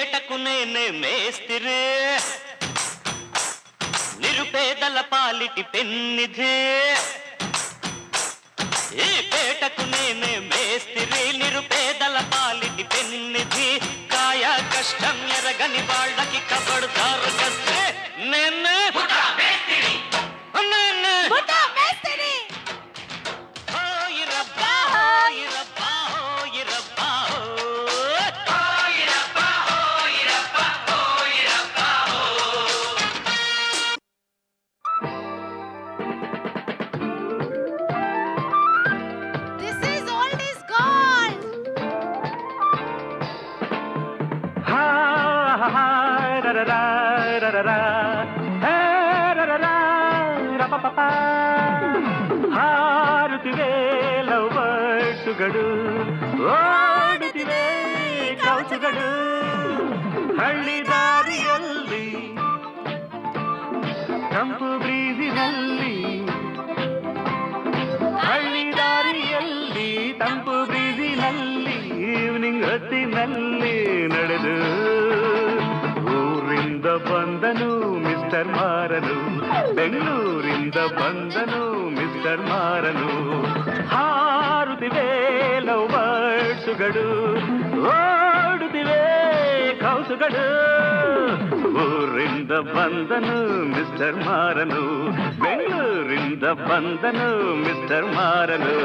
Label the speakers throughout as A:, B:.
A: పేటకు నేనే మేస్తిరి నిరుపేదల పాలిటి పెన్నిధి ఈ పేటకు నేనే మేస్తిరి నిరుపేదల పాలిటి పెన్నిధి కాయ కష్టం ఎరగని వాళ్ళకి కబడ్దారు కస్తే నేనే
B: ಹಾರುತ್ತಿವೆ ಲವ್ಬರ್ಡ್ಸುಗಳು ಓಡುತ್ತಿವೆ ಕೌಸುಗಳು ಹಳ್ಳಿ ದಾರಿಯಲ್ಲಿ ತಂಪು ಬ್ರೀಜಿನಲ್ಲಿ ಹಳ್ಳಿ ದಾರಿಯಲ್ಲಿ ತಂಪು ಬ್ರೀಜಿನಲ್ಲಿ ಈವ್ನಿಂಗ್ ಹೊತ್ತಿನಲ್ಲಿ ನಡೆದು ಊರಿಂದ ಬಂದನು ಮಿಸ್ಟರ್ ಮಾರನು ಬೆಂಗಳೂರಿಂದ ಬಂದನು ಮಿಸ್ಟರ್ ಮಾರನು ಹಾರುತ್ತಿವೆ ಲವ್ ಬರ್ಡ್ಸುಗಳು ಓಡುತ್ತಿವೆ ಕೌಸುಗಳು ಊರಿಂದ ಬಂದನು ಮಿಸ್ಟರ್ ಮಾರನು ಬೆಂಗಳೂರಿಂದ ಬಂದನು ಮಿಸ್ಟರ್ ಮಾರನು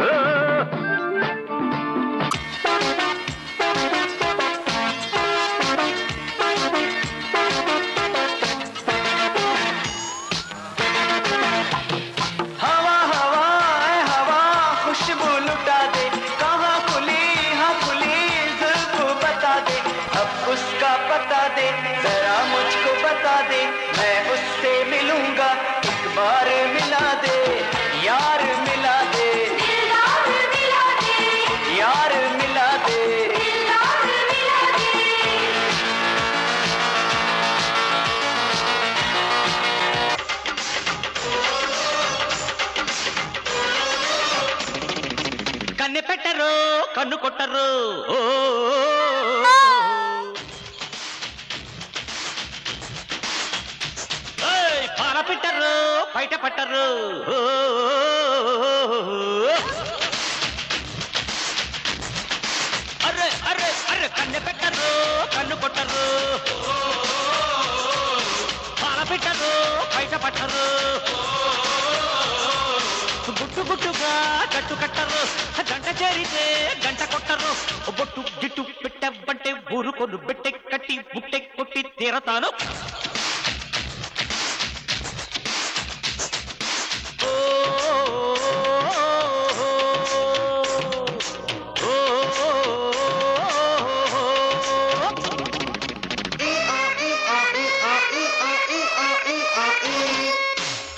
C: उसका पता दे जरा मुझको बता दे मैं उससे मिलूंगा एक बार मिला दे यार मिला दे यार मिला दे
A: కన్నె పెట్టరు కన్ను కొట్టరు పిట్టరు బయట పట్టరు అర్రే అర్రే అర్రే కన్నె పెట్టరు కన్ను కొట్టరు పాల పిట్టరు బయట పట్టరు గుట్టు గుట్టుగా కట్టు కట్టరు గంట చేరితే గంట కొట్టరు బొట్టు గిట్టు పెట్టబంటే ఊరుకొను బెట్టె కట్టి బుట్టె కొట్టి తీరతాను